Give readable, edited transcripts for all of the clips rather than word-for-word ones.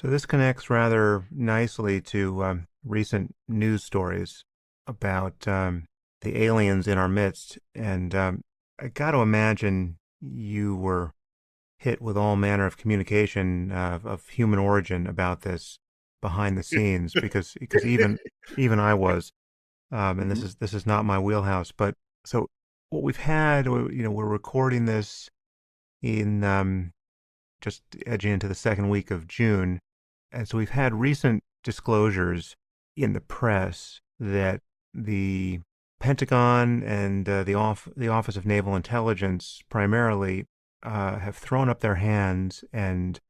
So this connects rather nicely to recent news stories about the aliens in our midst. And I got to imagine you were hit with all manner of communication of human origin about this behind the scenes, because even I was, and Mhm. this is not my wheelhouse. But so what we've had, we're recording this in just edging into the second week of June. And so we've had recent disclosures in the press that the Pentagon and the Office of Naval Intelligence primarily have thrown up their hands and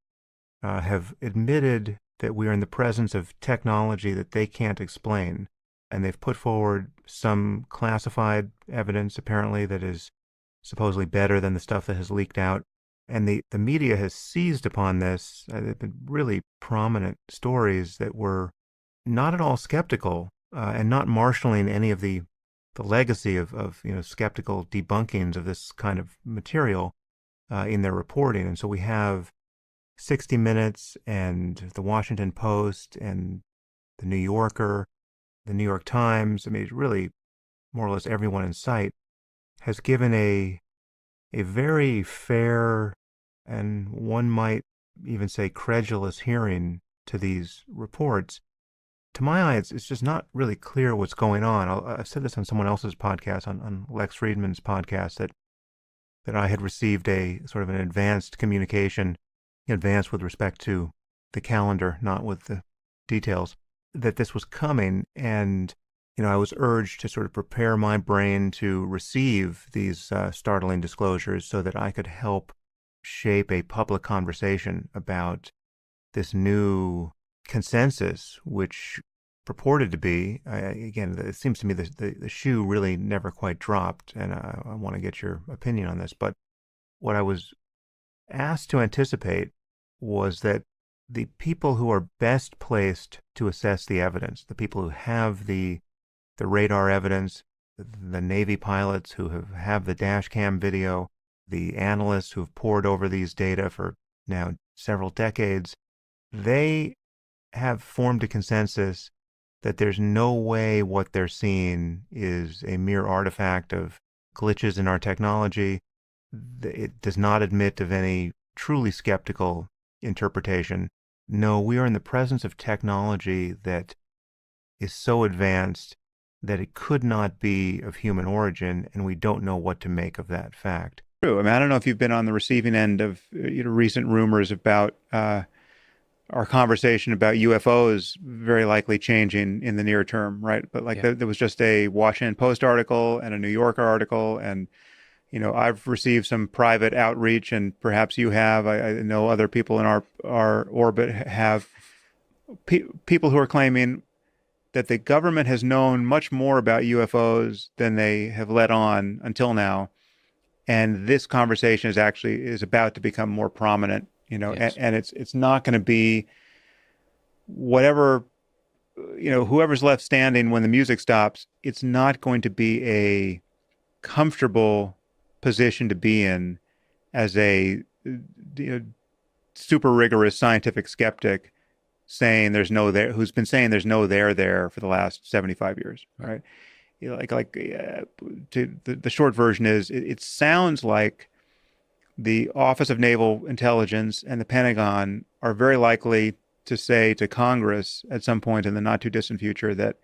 have admitted that we are in the presence of technology that they can't explain. And they've put forward some classified evidence, apparently, that is supposedly better than the stuff that has leaked out. And the media has seized upon this. There have been really prominent stories that were not at all skeptical and not marshaling any of the legacy of skeptical debunkings of this kind of material in their reporting. And so we have 60 Minutes and the Washington Post and the New Yorker, the New York Times. I mean, really more or less everyone in sight has given a very fair and one might even say credulous hearing to these reports. To my eye, it's just not really clear what's going on. I've said this on someone else's podcast, on Lex Friedman's podcast, that I had received a sort of an advanced communication, advanced with respect to the calendar, not with the details, that this was coming. And, I was urged to sort of prepare my brain to receive these startling disclosures so that I could help shape a public conversation about this new consensus, which purported to be, again, it seems to me the shoe really never quite dropped, and I want to get your opinion on this. But what I was asked to anticipate was that the people who are best placed to assess the evidence, the people who have the radar evidence, the Navy pilots who have the dash cam video, the analysts who've pored over these data for now several decades, they have formed a consensus that there's no way what they're seeing is a mere artifact of glitches in our technology. It does not admit of any truly skeptical interpretation. No, we are in the presence of technology that is so advanced that it could not be of human origin, and we don't know what to make of that fact. True. I mean, I don't know if you've been on the receiving end of recent rumors about our conversation about UFOs very likely changing in the near term, right? But like Yeah. there was just a Washington Post article and a New Yorker article, and I've received some private outreach, and perhaps you have. I know other people in our orbit have people who are claiming that the government has known much more about UFOs than they have let on until now, and this conversation is about to become more prominent, Yes. and it's not going to be whatever, whoever's left standing when the music stops. It's not going to be a comfortable position to be in as a super rigorous scientific skeptic saying there's no there who's been saying there's no there for the last 75 years, Right. right? The short version is it sounds like the Office of Naval Intelligence and the Pentagon are very likely to say to Congress at some point in the not too distant future that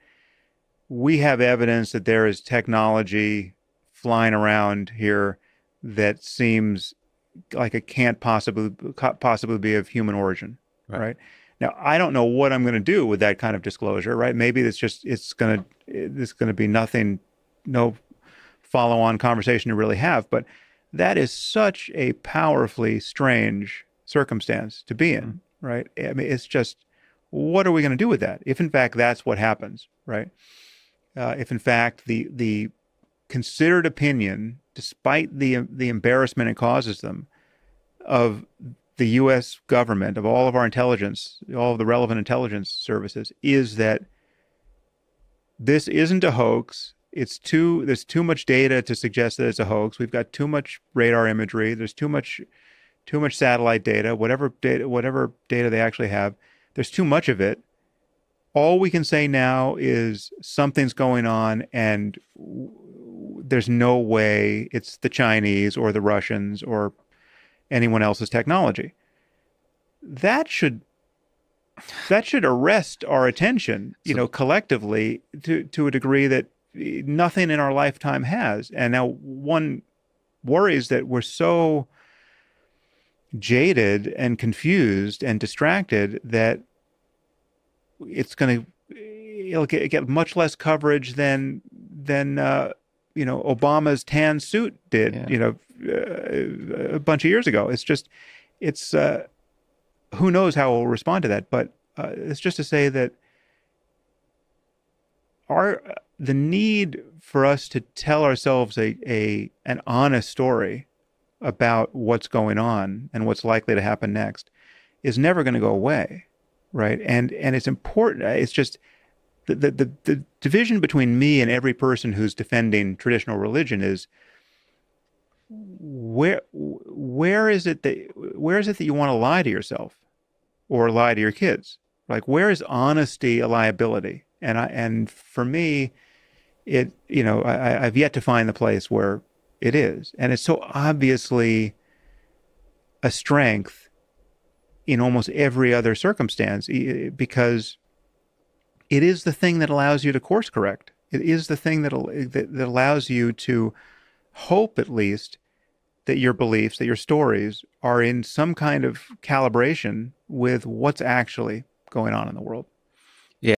we have evidence that there is technology flying around here that seems like it can't possibly be of human origin, Right. right? Now, I don't know what I'm going to do with that kind of disclosure, right? Maybe it's going to be nothing, no follow-on conversation to really have, but that is such a powerfully strange circumstance to be Mm. in, right? I mean, it's just, what are we going to do with that? If in fact that's what happens, right? If in fact the considered opinion, despite the embarrassment it causes them, of the U.S. government, of all of our intelligence, all of the relevant intelligence services, is that this isn't a hoax. There's too much data to suggest that it's a hoax. We've got too much radar imagery. There's too much satellite data, whatever data they actually have. there's too much of it. All we can say now is something's going on, and there's no way it's the Chinese or the Russians or anyone else's technology. That should that should arrest our attention, So collectively to a degree that nothing in our lifetime has. And now one worries that we're so jaded and confused and distracted that it'll get much less coverage than Obama's tan suit did, yeah. a bunch of years ago. It's who knows how we'll respond to that, but it's just to say that our the need for us to tell ourselves an honest story about what's going on and what's likely to happen next is never going to go away, right? And it's important. It's just the division between me and every person who's defending traditional religion is where is it that you want to lie to yourself or lie to your kids? Like, where is honesty a liability? And for me, I've yet to find the place where it is, and it's so obviously a strength in almost every other circumstance because it is the thing that allows you to course correct. It is the thing that allows you to hope, at least, that your beliefs, that your stories are in some kind of calibration with what's actually going on in the world.